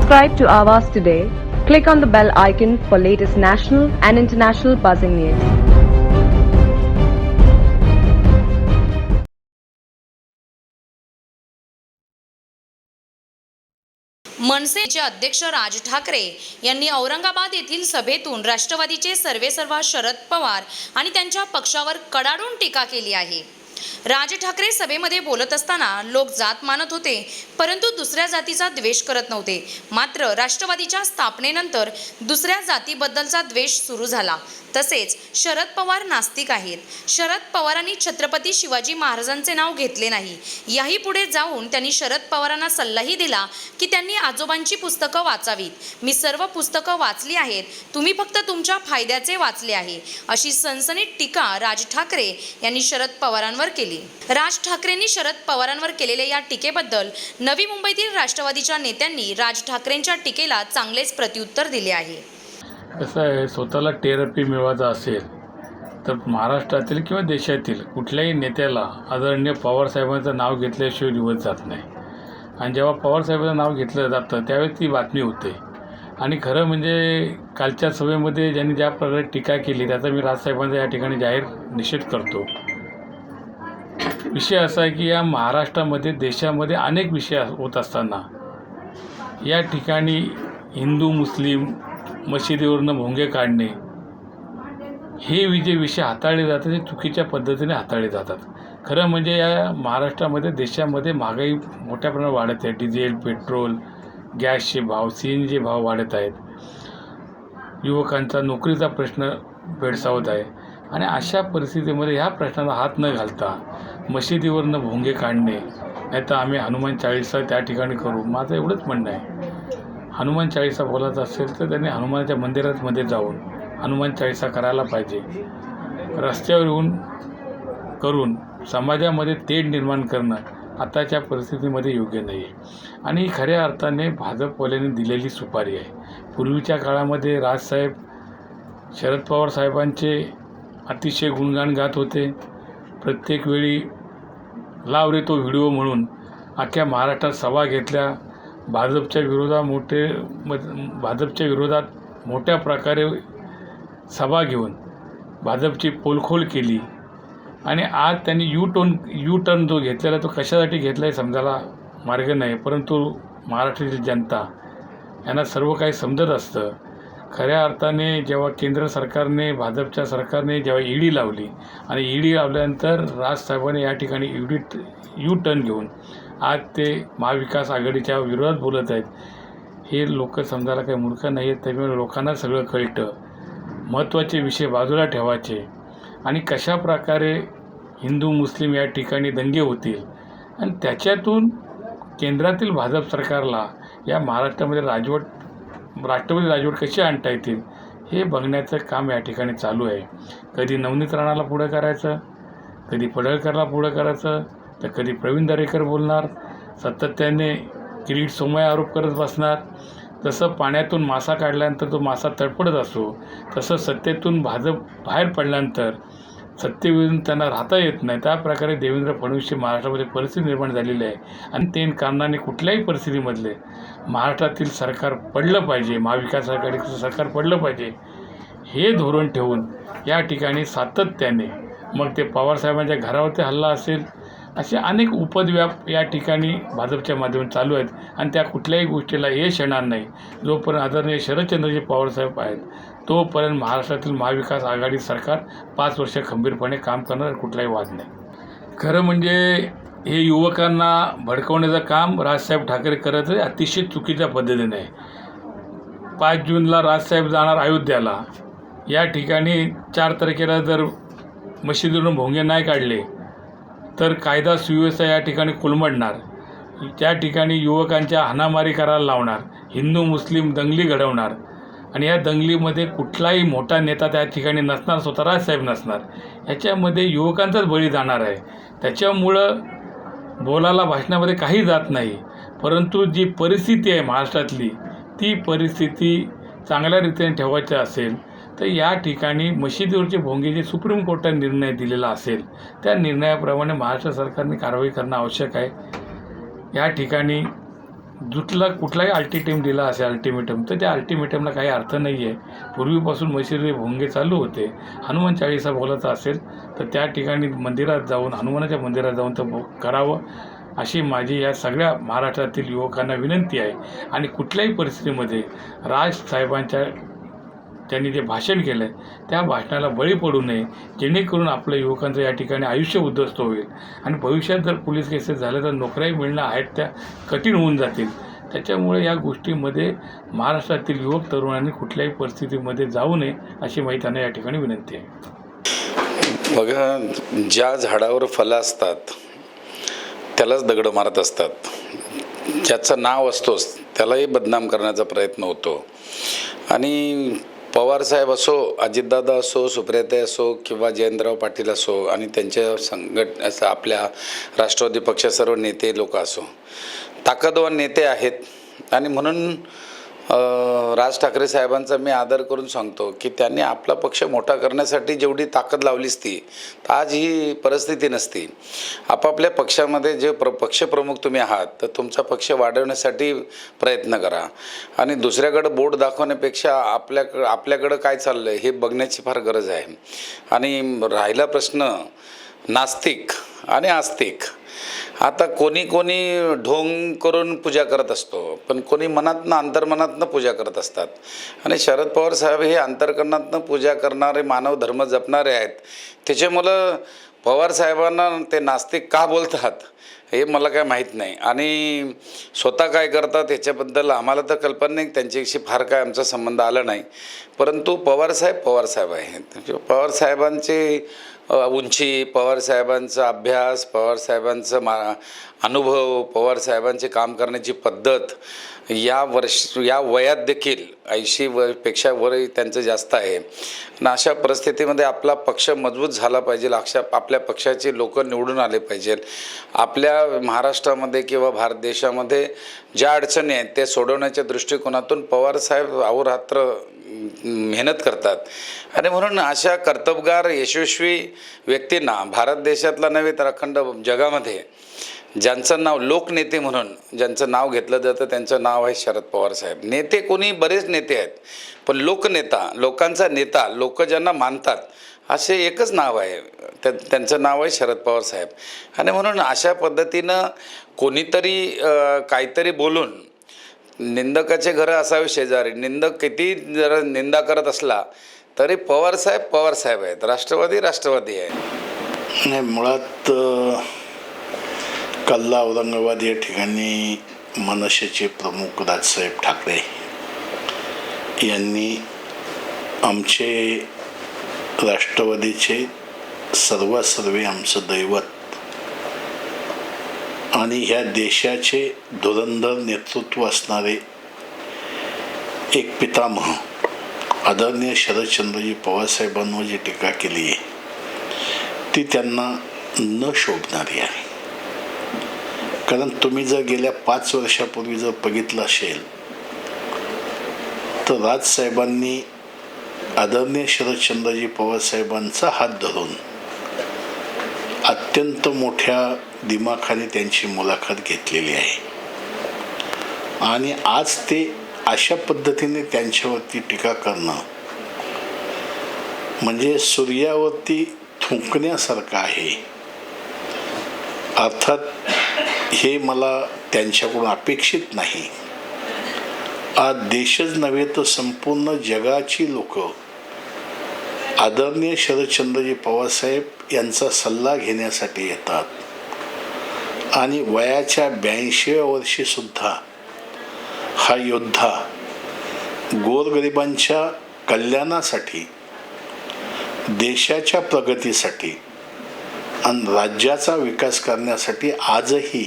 Subscribe to Awaaz today. Click on the bell icon for latest national and international buzzing news. मनसेचे अध्यक्ष राज ठाकरे यांनी औरंगाबाद येथील सभेतून राष्ट्रवादीचे सर्वेसर्वा शरद पवार आणि त्यांच्या पक्षावर कडाडून टीका केली आहे. राज ठाकरे सभेमध्ये बोलत असताना लोक जात मानत होते, परंतु दुसऱ्या जातीचा द्वेष करत नव्हते. मात्र राष्ट्रवादीच्या स्थापनेनंतर दुसऱ्या जातीबद्दलचा द्वेष सुरू झाला. तसेच शरद पवार नास्तिक आहेत. शरद पवारांनी छत्रपती शिवाजी महाराजांचे नाव घेतले नाही. याही पुढे जाऊन त्यांनी शरद पवारांना सल्लाही दिला की त्यांनी आजोबांची पुस्तकं वाचावीत. मी सर्व पुस्तकं वाचली आहेत, तुम्ही फक्त तुमच्या फायद्याचे वाचले आहे, अशी सनसनीत टीका राज ठाकरे यांनी शरद पवारांवर केली. राज ठाकरेंनी शरद पवारांवर केलेल्या या टीकेबद्दल नवी मुंबईतील राष्ट्रवादीच्या नेत्यांनी राज ठाकरेंच्या टीकेला चांगलेच प्रत्युत्तर दिले आहे. कसं आहे, स्वतःला टेरपी मिळवायचा असेल तर महाराष्ट्रातील किंवा देशातील कुठल्याही नेत्याला आदरणीय पवारसाहेबांचं नाव घेतल्याशिवाय दिवस जात नाही. आणि जेव्हा पवारसाहेबांचं नाव घेतलं जातं त्यावेळेस ती बातमी होते. आणि खरं म्हणजे कालच्या सभेमध्ये ज्यांनी ज्या प्रकारे टीका केली त्याचा मी राजसाहेबांचा या ठिकाणी जाहीर निषेध करतो. विषय असा आहे की या महाराष्ट्रामध्ये देशामध्ये अनेक विषय होत असताना या ठिकाणी हिंदू मुस्लिम मशिदीवरनं भोंगे काढणे हे जे विषय हाताळले जातात ते चुकीच्या पद्धतीने हाताळले जातात. खरं म्हणजे या महाराष्ट्रामध्ये देशामध्ये महागाई मोठ्या प्रमाणात वाढत आहे. डिझेल, पेट्रोल, गॅसचे भाव, CNG भाव वाढत आहेत. युवकांचा नोकरीचा प्रश्न भेडसावत आहे. आणि अशा परिस्थितीमध्ये ह्या प्रश्नाला हात न घालता मशिदीवरनं भोंगे काढणे, नाही तर आम्ही हनुमान चाळीसा त्या ठिकाणी करू, माझं एवढंच म्हणणं आहे. हनुमान चाळीसा बोलायचं असेल तर त्यांनी हनुमानाच्या मंदिरामध्ये जाऊन हनुमान चाळीसा करायला पाहिजे. रस्त्यावर येऊन करून समाजामध्ये तेढ निर्माण करणं आताच्या परिस्थितीमध्ये योग्य नाही आहे. आणि ही खऱ्या अर्थाने भाजपवाल्यांनी दिलेली सुपारी आहे. पूर्वीच्या काळामध्ये राजसाहेब शरद पवार साहेबांचे अतिशय गुणगान गात होते. प्रत्येक वेळी लाव रे तो व्हिडिओ म्हणून अख्ख्या महाराष्ट्रात सभा घेतल्या. भाजपच्या विरोधात मोठ्या प्रकारे सभा घेऊन भाजपची पोलखोल केली. आणि आज त्यांनी यू टर्न जो घेतलेला तो कशासाठी घेतला आहे समजायला मार्ग नाही. परंतु महाराष्ट्रातील जनता यांना सर्व काही समजत असतं. खऱ्या अर्थाने जेव्हा केंद्र सरकारने भाजपच्या सरकारने जेव्हा ईडी लावली आणि ईडी लावल्यानंतर राजसाहेबांनी या ठिकाणी यू टर्न घेऊन आज ते महाविकास आघाडीच्या विरोधात बोलत आहेत. हे लोक समजायला काही मूर्ख नाही आहेत. त्यामुळे लोकांना सगळं कळतं. महत्त्वाचे विषय बाजूला ठेवायचे आणि कशा प्रकारे हिंदू मुस्लिम या ठिकाणी दंगे होतील आणि त्याच्यातून केंद्रातील भाजप सरकारला या महाराष्ट्रामध्ये राष्ट्रपती राजवट कशी आणता येतील हे बघण्याचं काम या ठिकाणी चालू आहे. कधी नवनीत राणाला पुढं करायचं, कधी पडळकरला पुढं करायचं, तर कधी प्रवीण दरेकर बोलणार, सातत्याने किरीट सोमय्या आरोप करत बसणार. जसं पाण्यातून मासा काढल्यानंतर तो मासा तडफडत असतो, तसं सत्तेतून भाजप बाहेर पडल्यानंतर सत्तेविरुद्ध त्यांना राहता येत नाही. त्या प्रकारे देवेंद्र फडणवीसची महाराष्ट्रामध्ये परिस्थिती निर्माण झालेली आहे. आणि ते कारणाने कुठल्याही परिस्थितीमधले महाराष्ट्रातील सरकार पडलं पाहिजे, महाविकास आघाडीचं सरकार पडलं पाहिजे हे धोरण ठेवून या ठिकाणी सातत्याने मग ते पवारसाहेबांच्या घरावरती हल्ला असेल असे अनेक उपद्व्याप या ठिकाणी भाजपच्या माध्यमातून चालू आहेत. आणि त्या कुठल्याही गोष्टीला यश येणार नाही जोपर्यंत आदरणीय शरदचंद्रजी पवारसाहेब आहेत तोपर्यंत महाराष्ट्रातील महाविकास आघाडी सरकार 5 वर्ष खंबीरपणे काम करणार, कुठलाही वाद नाही. खरं म्हणजे हे युवकांना भडकवण्याचं काम राजसाहेब ठाकरे करत आहे अतिशय चुकीच्या पद्धतीने. 5 जूनला राजसाहेब जाणार अयोध्याला. या ठिकाणी 4 तारखेला जर मशिदीवरून भोंगे नाही काढले तर कायदा सुव्यवस्था या ठिकाणी कोलमडणार. त्या ठिकाणी युवकांच्या हाणामारी करायला लावणार, हिंदू मुस्लिम दंगली घडवणार. आणि या दंगलीमध्ये कुठलाही मोठा नेता त्या ठिकाणी नसणार, स्वतः राजसाहेब नसणार. ह्याच्यामध्ये युवकांचाच बळी जाणार आहे. त्याच्यामुळं बोलायला भाषणामध्ये काही जात नाही. परंतु जी परिस्थिती आहे महाराष्ट्रातली ती परिस्थिती चांगल्या रीतीने ठेवायची असेल तर या ठिकाणी मशिदीवरचे भोंगे जे सुप्रीम कोर्टाने निर्णय दिलेला असेल त्या निर्णयाप्रमाणे महाराष्ट्र सरकारने कारवाई करणं आवश्यक आहे. या ठिकाणी जुटला कुठलाही अल्टिमेटम दिला असेल अल्टिमेटम तर त्या अल्टिमेटमला काही अर्थ नाही आहे. पूर्वीपासून मैसूरचे भोंगे चालू होते. हनुमान चाळीसा बोलायचा असेल तर त्या ठिकाणी मंदिरात जाऊन हनुमानाच्या मंदिरात जाऊन तर करावं अशी माझी या सगळ्या महाराष्ट्रातील युवकांना विनंती आहे. आणि कुठल्याही परिस्थितीमध्ये राजसाहेबांच्या त्यांनी जे भाषण केलं आहे त्या भाषणाला बळी पडू नये, जेणेकरून आपल्या युवकांचं या ठिकाणी आयुष्य उद्ध्वस्त होईल आणि भविष्यात जर पोलीस केसेस झाल्या तर नोकऱ्याही मिळणं आहेत त्या कठीण होऊन जातील. त्याच्यामुळे या गोष्टीमध्ये महाराष्ट्रातील युवक तरुणांनी कुठल्याही परिस्थितीमध्ये जाऊ नये अशी माझी त्यांना या ठिकाणी विनंती आहे. बघा, ज्या झाडावर फळं असतात त्यालाच दगडं मारत असतात. ज्याचं नाव असतोच त्यालाही बदनाम करण्याचा प्रयत्न होतो. आणि पवारसाहेब असो, अजितदादा असो, सुप्रियाताई असो किंवा जयंतराव पाटील असो आणि त्यांच्या असं आपल्या राष्ट्रवादी पक्ष सर्व नेते लोक असो, ताकदवान नेते आहेत. आणि म्हणून राज ठाकरे साहेबांचा मी आदर करून सांगतो की त्यांनी आपला पक्ष मोठा करण्यासाठी जेवढी ताकद लावलीच ती तर आज ही परिस्थिती नसती. आपापल्या पक्षामध्ये जे पक्षप्रमुख तुम्ही आहात तर तुमचा पक्ष वाढवण्यासाठी प्रयत्न करा आणि दुसऱ्याकडं बोट दाखवण्यापेक्षा आपल्याकडं काय चाललं आहे हे बघण्याची फार गरज आहे. आणि राहिला प्रश्न नास्तिक आणि आस्तिक, आता कोणी ढोंग करून पूजा करत असतो पण कोणी मनातनं अंतर्मनातनं पूजा करत असतात. आणि शरद पवार साहेब हे अंतर्करणातनं पूजा करणारे, मानव धर्म जपणारे आहेत. त्याच्यामुळं पवार साहेबांना ते नास्तिक का बोलतात हे मला काय माहीत नाही. आणि स्वतः काय करतात याच्याबद्दल आम्हाला तर कल्पना नाही, त्यांच्याशी फार काय आमचा संबंध आला नाही. परंतु पवारसाहेब आहेत. पवारसाहेबांचे उंची, पवारसाहेबांचा अभ्यास, पवारसाहेबांचा अनुभव, पवारसाहेबांचे काम करण्याची पद्धत या वयात देखील 80 पेक्षा वय त्यांचं जास्त आहे. आणि अशा परिस्थितीमध्ये आपला पक्ष मजबूत झाला पाहिजे. आपल्या पक्षाचे लोक निवडून आले पाहिजे. आपल्या महाराष्ट्रामध्ये किंवा भारत देशामध्ये ज्या अडचणी आहेत ते सोडवण्याच्या दृष्टिकोनातून पवारसाहेब अहोरात्र मेहनत करतात. आणि म्हणून अशा कर्तबगार यशस्वी व्यक्तींना भारत देशातला नव्हे तर अखंड जगामध्ये ज्यांचं नाव लोकनेते म्हणून ज्यांचं नाव घेतलं जातं त्यांचं नाव आहे शरद पवार साहेब. नेते कोणी बरेच नेते आहेत पण लोकनेता, लोकांचा नेता, लोक ज्यांना मानतात असे एकच नाव आहे, त्यांचं नाव आहे शरद पवार साहेब. आणि म्हणून अशा पद्धतीनं कोणीतरी काहीतरी बोलून निंदकाचे घरं असावे शेजारी, निंदक किती जर निंदा करत असला तरी पवारसाहेब आहेत, राष्ट्रवादी आहे. नाही, मुळात कल्ला औरंगाबाद या ठिकाणी मनसेचे प्रमुख राजसाहेब ठाकरे यांनी आमचे राष्ट्रवादीचे सर्वांसर्वे आमचं दैवत आणि ह्या देशाचे धुरंधर नेतृत्व असणारे एक पितामह आदरणीय शरदचंद्रजी पवारसाहेबांवर जी टीका केली आहे ती त्यांना न शोभणारी आहे. कारण तुम्ही जर गेल्या 5 वर्षापूर्वी जर बघितलं असेल तर राजसाहेबांनी आदरणीय शरदचंद्रजी पवारसाहेबांचा हात धरून अत्यंत मोठ्या दिमाखाने त्यांची मुलाखत घेतलेली आहे. आणि आज ते अशा पद्धतीने त्यांच्यावरती टीका करणं म्हणजे सूर्यावरती थुंकण्यासारखं आहे. अर्थात हे मला त्यांच्याकडून अपेक्षित नाही. आज देशच नव्हे तर संपूर्ण जगाची लोक आदरणीय शरदचंद्रजी पवारसाहेब यांचा सल्ला घेण्यासाठी येतात. आणि वयाच्या 82व्या वर्षी सुद्धा हा योद्धा गोरगरिबांच्या कल्याणासाठी, देशाच्या प्रगतीसाठी आणि राज्याचा विकास करण्यासाठी आजही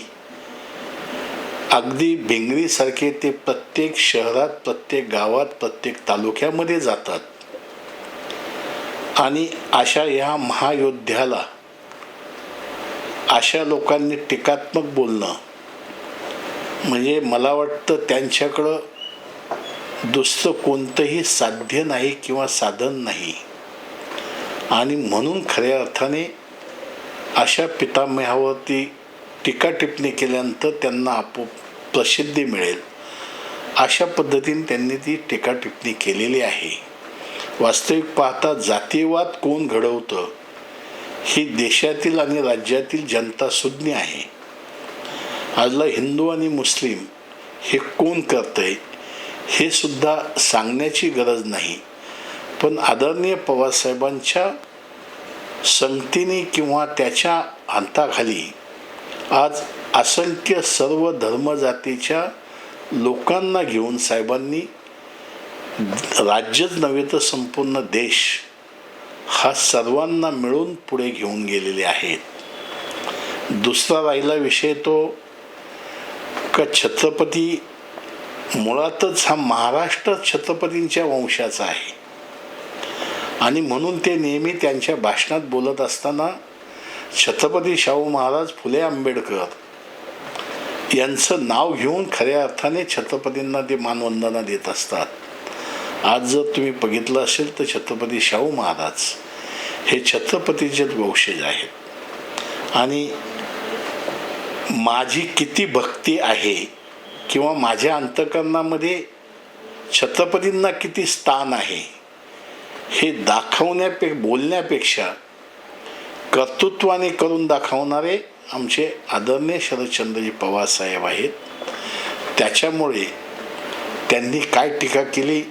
अगदी भिंगरीसारखे ते प्रत्येक शहरात, प्रत्येक गावात, प्रत्येक तालुक्यामध्ये जातात. आणि अशा ह्या महायोद्ध्याला अशा लोकांनी टीकात्मक बोलणं म्हणजे मला वाटतं त्यांच्याकडं दुसरं कोणतंही साध्य नाही किंवा साधन नाही. आणि म्हणून खऱ्या अर्थाने अशा पितामहावरती टीका टिप्पणी केल्यानंतर त्यांना प्रसिद्धी मिळेल अशा पद्धतीने त्यांनी ती टीका टिप्पणी केलेली आहे. वास्तविक पाहता जातीयवाद कोण घडवतं ही देशातील आणि राज्यातील जनता सुज्ञ आहे. आजला हिंदू आणि मुस्लिम हे कोण करतंय हे सुद्धा सांगण्याची गरज नाही. पण आदरणीय पवारसाहेबांच्या संगतीने किंवा त्याच्या हाताखाली आज असंख्य सर्व धर्म जातीच्या लोकांना घेऊन साहेबांनी राज्यच नव्हे तर संपूर्ण देश हा सर्वांना मिळून पुढे घेऊन गेलेले आहेत. दुसरा राहिला विषय तो का छत्रपती मुळातच हा महाराष्ट्र छत्रपतींच्या वंशाचा आहे आणि म्हणून ते नेहमी त्यांच्या भाषणात बोलत असताना छत्रपती शाहू महाराज फुले आंबेडकर यांचं नाव घेऊन खऱ्या अर्थाने छत्रपतींना ते मानवंदना देत असतात. आज जर तुम्ही बघितलं असेल तर छत्रपती शाहू महाराज हे छत्रपतीचे वंशज आहेत आणि माझी किती भक्ती आहे किंवा माझ्या अंतःकरणामध्ये छत्रपतींना किती स्थान आहे हे बोलण्यापेक्षा कर्तृत्वाने करून दाखवणारे आमचे आदरणीय शरदचंद्रजी पवार साहेब आहेत. त्याच्यामुळे त्यांनी काय टीका केली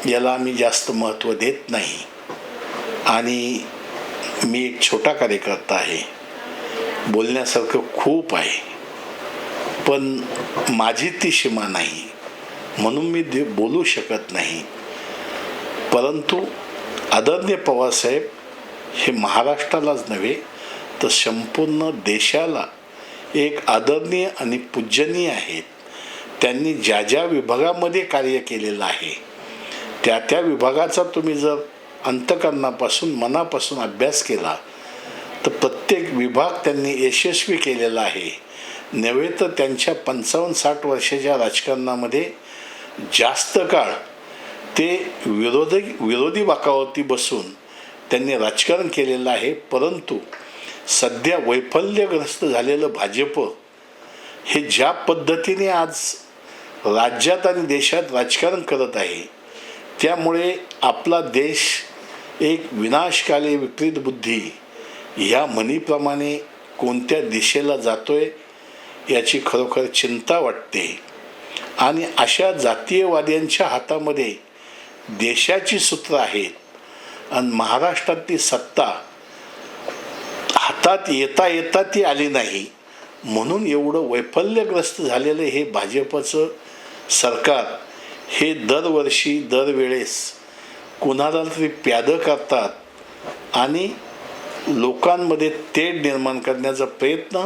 याला आम्ही जास्त महत्त्व देत नाही आणि मी एक छोटा कार्यकर्ता आहे, बोलण्यासारखं खूप आहे पण माझी ती सीमा नाही म्हणून मी बोलू शकत नाही. परंतु आदरणीय पवारसाहेब हे महाराष्ट्रालाच नव्हे तर संपूर्ण देशाला एक आदरणीय आणि पूजनीय आहेत. त्यांनी ज्या ज्या विभागामध्ये कार्य केलेलं आहे त्या त्या विभागाचा तुम्ही जर अंतःकरणापासून मनापासून अभ्यास केला तर प्रत्येक विभाग त्यांनी यशस्वी केलेला आहे. नव्हे तर त्यांच्या 55-60 वर्षाच्या राजकारणामध्ये जास्त काळ ते विरोधी बाकावरती बसून त्यांनी राजकारण केलेलं आहे. परंतु सध्या वैफल्यग्रस्त झालेलं भाजप हे ज्या पद्धतीने आज राज्यात आणि देशात राजकारण करत आहे त्यामुळे आपला देश एक विनाशकाले विपरीत बुद्धी ह्या म्हणीप्रमाणे कोणत्या दिशेला जातोय याची खरोखर चिंता वाटते. आणि अशा जातीयवाद्यांच्या हातामध्ये देशाची सूत्र आहेत आणि महाराष्ट्रातली सत्ता हातात येता येता ती आली नाही म्हणून एवढं वैफल्यग्रस्त झालेलं हे भाजपचं सरकार हे दरवर्षी दरवेळेस कुणाला तरी प्यादं करतात आणि लोकांमध्ये तेढ निर्माण करण्याचा प्रयत्न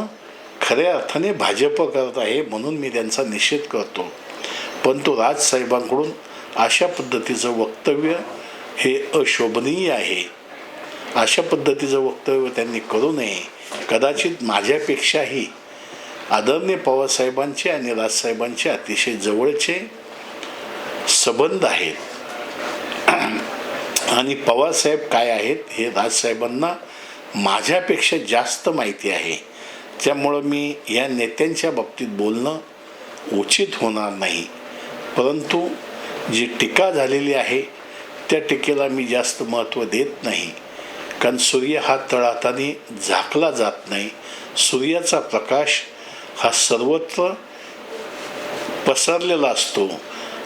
खऱ्या अर्थाने भाजप करत आहे म्हणून मी त्यांचा निषेध करतो. परंतु राजसाहेबांकडून अशा पद्धतीचं वक्तव्य हे अशोभनीय आहे. अशा पद्धतीचं वक्तव्य त्यांनी करू नये. कदाचित माझ्यापेक्षाही आदरणीय पवारसाहेबांचे आणि राजसाहेबांचे अतिशय जवळचे संबंध आहेत आणि पवारसाहेब काय आहेत हे राजसाहेबांना माझ्यापेक्षा जास्त माहिती आहे. त्यामुळं मी या नेत्यांच्या बाबतीत बोलणं उचित होणार नाही. परंतु जी टीका झालेली आहे त्या टीकेला मी जास्त महत्त्व देत नाही कारण सूर्य हा तळहाताने झाकला जात नाही. सूर्याचा प्रकाश हा सर्वत्र पसरलेला असतो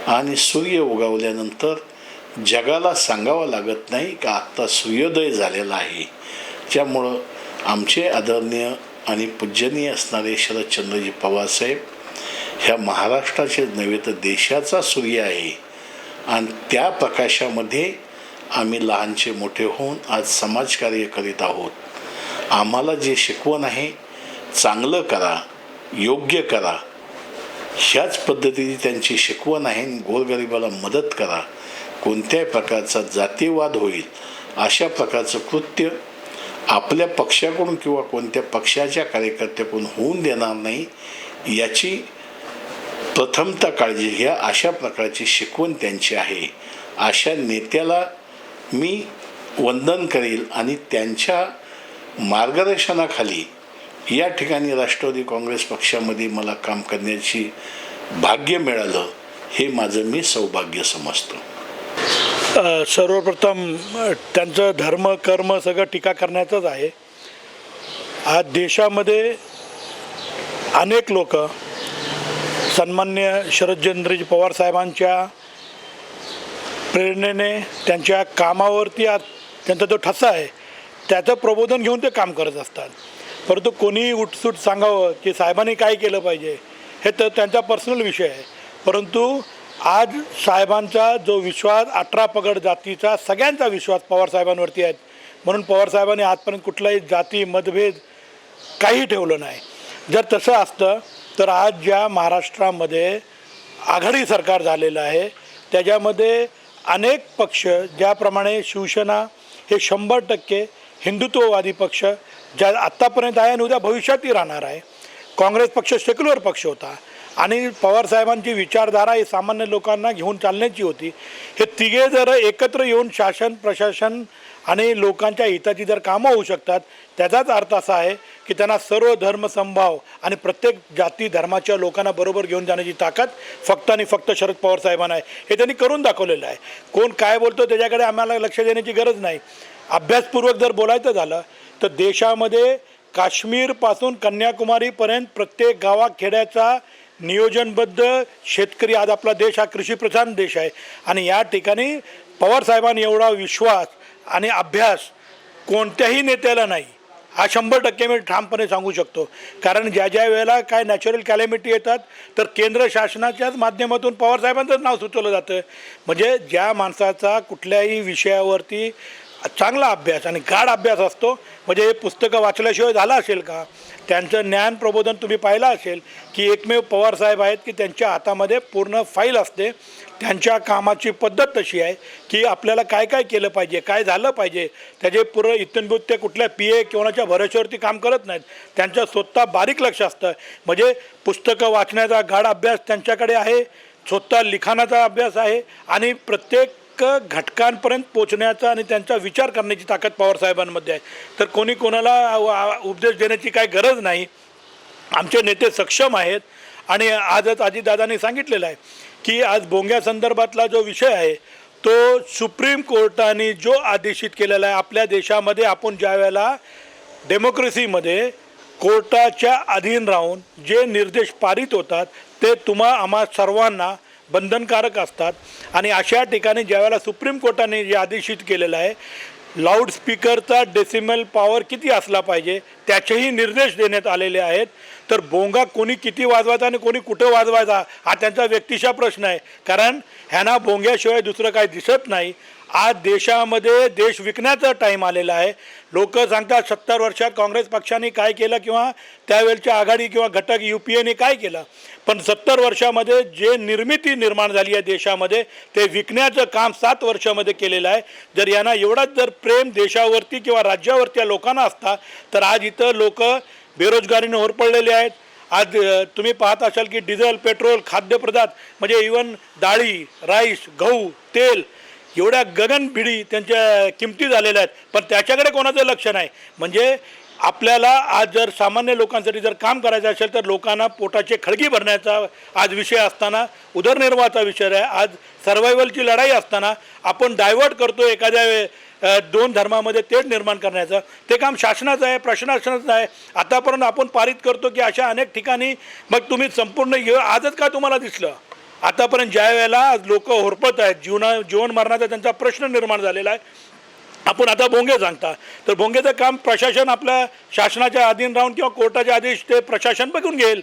आणि सूर्य उगवल्यानंतर जगाला सांगावं लागत नाही का आत्ता सूर्योदय झालेला आहे. त्यामुळं आमचे आदरणीय आणि पूजनीय असणारे शरदचंद्रजी पवारसाहेब ह्या महाराष्ट्राचे नव्हे तर देशाचा सूर्य आहे आणि त्या प्रकाशामध्ये आम्ही लहानचे मोठे होऊन आज समाजकार्य करीत आहोत. आम्हाला जे शिकवण आहे चांगलं करा, योग्य करा, ह्याच पद्धतीने त्यांची शिकवण आहे. गोरगरिबाला मदत करा, कोणत्याही प्रकारचा जातीयवाद होईल अशा प्रकारचं कृत्य आपल्या पक्षाकडून किंवा कोणत्या पक्षाच्या कार्यकर्त्याकडून होऊन देणार नाही याची प्रथमतः काळजी घ्या. अशा प्रकारची शिकवण त्यांची आहे. अशा नेत्याला मी वंदन करेल आणि त्यांच्या मार्गदर्शनाखाली या ठिकाणी राष्ट्रवादी काँग्रेस पक्षामध्ये मला काम करण्याची भाग्य मिळालं, हे माझं मी सौभाग्य समजतो. सर्वप्रथम त्यांचं धर्म कर्म सगळं टीका करण्याचंच आहे. आज देशामध्ये अनेक लोक सन्मान्य शरदचंद्रजी पवार साहेबांच्या प्रेरणेने त्यांच्या कामावरती आज त्यांचा जो ठसा आहे त्याचं प्रबोधन घेऊन ते काम करत असतात. परंतु कोणी उठसूट सांगावं की साहेबांनी काय केलं पाहिजे हे तर त्यांचा पर्सनल विषय आहे. परंतु आज साहेबांचा जो विश्वास 18 पगड जातीचा सगळ्यांचा विश्वास पवारसाहेबांवरती आहे. म्हणून पवारसाहेबांनी आजपर्यंत कुठलाही जाती मतभेद काही ठेवलं नाही. जर तसं असतं तर आज ज्या महाराष्ट्रामध्ये आघाडी सरकार झालेलं आहे त्याच्यामध्ये अनेक पक्ष, ज्याप्रमाणे शिवसेना हे 100% हिंदुत्ववादी पक्ष ज्या आत्तापर्यंत आहे आणि उद्या भविष्यातही राहणार आहे. काँग्रेस पक्ष सेक्युलर पक्ष होता आणि पवारसाहेबांची विचारधारा ही सामान्य लोकांना घेऊन चालण्याची होती. हे तिघे जर एकत्र येऊन शासन प्रशासन आणि लोकांच्या हिताची जर कामं होऊ शकतात त्याचाच अर्थ असा आहे की त्यांना सर्व धर्म समभाव आणि प्रत्येक जाती धर्माच्या लोकांना बरोबर घेऊन जाण्याची ताकद फक्त आणि फक्त शरद पवार साहेबांना आहे. हे त्यांनी करून दाखवलेलं आहे. कोण काय बोलतो त्याच्याकडे आम्हाला लक्ष देण्याची गरज नाही. अभ्यासपूर्वक जर बोलायचं झालं तर देशामध्ये काश्मीरपासून कन्याकुमारीपर्यंत प्रत्येक गावाखेड्याचा नियोजनबद्ध शेतकरी, आज आपला देश हा कृषीप्रधान देश आहे आणि या ठिकाणी पवारसाहेबांनी एवढा विश्वास आणि अभ्यास कोणत्याही नेत्याला नाही, हा 100% मी ठामपणे सांगू शकतो. कारण ज्या ज्या वेळेला काय नॅचरल कॅलेमिटी येतात तर केंद्र शासनाच्याच माध्यमातून पवारसाहेबांचंच नाव सुचवलं जातं. म्हणजे ज्या माणसाचा कुठल्याही विषयावरती चांगला अभ्यास आणि गाढ अभ्यास असतो, म्हणजे हे पुस्तकं वाचल्याशिवाय झालं असेल का? त्यांचं ज्ञान प्रबोधन तुम्ही पाहिलं असेल की एकमेव पवारसाहेब आहेत की त्यांच्या हातामध्ये पूर्ण फाईल असते. त्यांच्या कामाची पद्धत तशी आहे की आपल्याला काय काय केलं पाहिजे, काय झालं पाहिजे, त्याचे पूर्ण इत्यंभूत ते कुठल्या PA कोणाच्या भरोश्यावरती काम करत नाहीत. त्यांचं स्वतः बारीक लक्ष असतं. म्हणजे पुस्तकं वाचण्याचा गाढ अभ्यास त्यांच्याकडे आहे, स्वतः लिखाणाचा अभ्यास आहे आणि प्रत्येक घटकांपर्यंत पोचण्याचा आणि त्यांचा विचार करण्याची ताकद पवारसाहेबांमध्ये आहे. तर कोणी कोणाला उपदेश देण्याची काही गरज नाही. आमचे नेते सक्षम आहेत आणि आजच अजितदादांनी सांगितलेलं आहे की आज भोंग्या संदर्भातला जो विषय आहे तो सुप्रीम कोर्टाने जो आदेशित केलेला आहे. आपल्या देशामध्ये आपण ज्या वेळेला डेमोक्रेसीमध्ये कोर्टाच्या अधीन राहून जे निर्देश पारित होतात ते आम्हा सर्वांना बंधनकारक असतात आणि अशा ठिकाणी ज्यावेळेला सुप्रीम कोर्टाने जे आदेशित केलेलं आहे लाऊडस्पीकरचा डेसिमल पॉवर किती असला पाहिजे त्याचेही निर्देश देण्यात आलेले आहेत. तर भोंगा कोणी किती वाजवायचा आणि कोणी कुठं वाजवायचा हा त्यांचा व्यक्तिशा प्रश्न आहे. कारण ह्यांना भोंग्याशिवाय दुसरं काही दिसत नाही. आज देशामध्ये देश विकण्याचा टाईम आलेला आहे. लोक सांगतात 70 वर्षात काँग्रेस पक्षाने काय केलं किंवा त्यावेळच्या आघाडी किंवा घटक UPAने काय केलं, पण 70 वर्षामध्ये जे निर्मिती निर्माण झाली आहे देशामध्ये ते विकण्याचं काम 7 वर्षामध्ये केलेलं आहे. जर यांना एवढाच जर प्रेम देशावरती किंवा राज्यावरती या लोकांना असता तर आज इथं लोक बेरोजगारीने होरपळलेले आहेत. आज तुम्ही पाहत असाल की डिझेल, पेट्रोल, खाद्यपदार्थ म्हणजे इवन डाळी, राईस, गहू, तेल एवढ्या गगनभिडी त्यांच्या किमती झालेल्या आहेत, पण त्याच्याकडे कोणाचं लक्ष नाही. म्हणजे आपल्याला आज जर सामान्य लोकांसाठी जर काम करायचं असेल तर लोकांना पोटाचे खळगी भरण्याचा आज विषय असताना, उदरनिर्वाहाचा विषय आहे, आज सर्व्हायवलची लढाई असताना आपण डायव्हर्ट करतो एखाद्या 2 धर्मामध्ये तेढ निर्माण करण्याचं. ते काम शासनाचं आहे, प्रशासनाचं आहे. आतापर्यंत आपण पारित करतो की अशा अनेक ठिकाणी मग तुम्ही संपूर्ण आजच का तुम्हाला दिसलं? आतापर्यंत ज्या वेळेला आज लोक होरपत आहेत, जीवन मरणाचा त्यांचा प्रश्न निर्माण झालेला आहे. आपण आता भोंगे सांगता तर भोंगेचं काम प्रशासन आपल्या शासनाच्या अधीन राहून किंवा कोर्टाच्या आदेश ते प्रशासन बघून घेईल.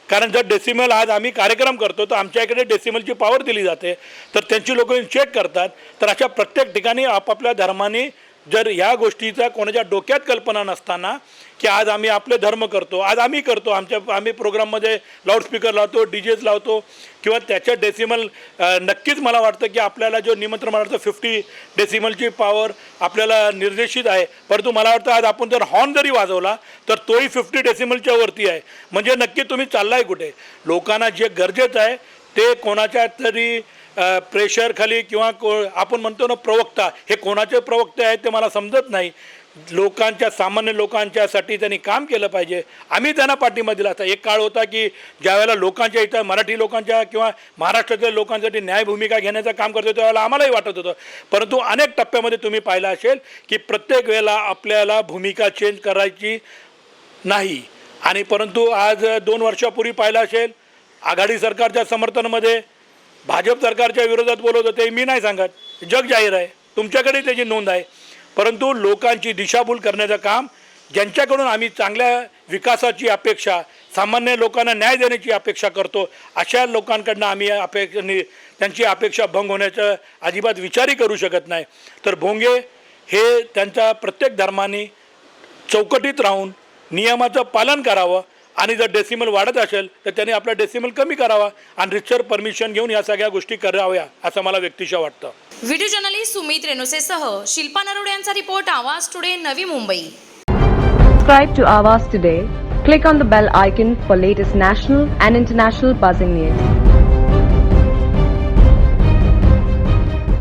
कारण जर डेसिमल आज आम्ही कार्यक्रम करतो तर आमच्या इकडे डेसिमलची पॉवर दिली जाते तर त्यांची लोक चेक करतात. तर अशा प्रत्येक ठिकाणी आपापल्या धर्माने जर ह्या गोष्टीचा कोणाच्या डोक्यात कल्पना नसताना की आज आम्ही आपले धर्म करतो, आज आम्ही करतो, आम्ही प्रोग्राममध्ये लाऊडस्पीकर लावतो, DJs लावतो किंवा त्याच्या डेसिमल नक्कीच मला वाटतं की आपल्याला जो निमंत्रण मला वाटतं 50 डेसिमलची पॉवर आपल्याला निर्देशित आहे. परंतु मला वाटतं आज आपण जर हॉर्न जरी वाजवला तर तोही 50 डेसिमलच्या वरती आहे. म्हणजे नक्की तुम्ही चाललाय कुठे? लोकांना जे गरजेचं आहे ते कोणाच्या तरी प्रेशरखाली किंवा आपण म्हणतो ना प्रवक्ता, हे कोणाचे प्रवक्ते आहेत ते मला समजत नाही. लोकांच्या सामान्य लोकांच्यासाठी त्यांनी काम केलं पाहिजे. आम्ही त्यांना पाठिंबा दिला. आता एक काळ होता की ज्यावेळेला लोकांच्या इथं मराठी लोकांच्या किंवा महाराष्ट्रातल्या लोकांसाठी न्याय भूमिका घेण्याचं काम करतो त्यावेळेला आम्हालाही वाटत होतं. परंतु अनेक टप्प्यामध्ये तुम्ही पाहिलं असेल की प्रत्येक वेळेला आपल्याला भूमिका चेंज करायची नाही. आणि परंतु आज 2 वर्षापूर्वी पाहिलं असेल आघाडी सरकारच्या समर्थनामध्ये भाजप सरकारच्या विरोधात बोलत होते. मी नाही सांगत, जग जाहीर आहे, तुमच्याकडे त्याची नोंद आहे. परंतु लोकांची दिशाभूल करण्याचं काम, ज्यांच्याकडून आम्ही चांगल्या विकासाची अपेक्षा, सामान्य लोकांना न्याय देण्याची अपेक्षा करतो, अशा लोकांकडनं आम्ही त्यांची अपेक्षा भंग होण्याचा अजिबात विचारही करू शकत नाही. तर भोंगे हे त्यांच्या प्रत्येक धर्माने चौकटीत राहून नियमाचं पालन करावं आणि जर डेसिमल वाढत असेल तर त्यांनी आपला डेसिमल कमी करावा आणि रितसर परमिशन घेऊन या सगळ्या गोष्टी कराव्या असं मला व्यक्तिशः वाटतं. व्हिडिओ जर्नलिस्ट सुमित रेणुसेसह शिल्पा नरोडे यांचा रिपोर्ट, आवाज today, Navi Mumbai. Subscribe to Avas today. Click on the bell icon for latest national and international buzzing news.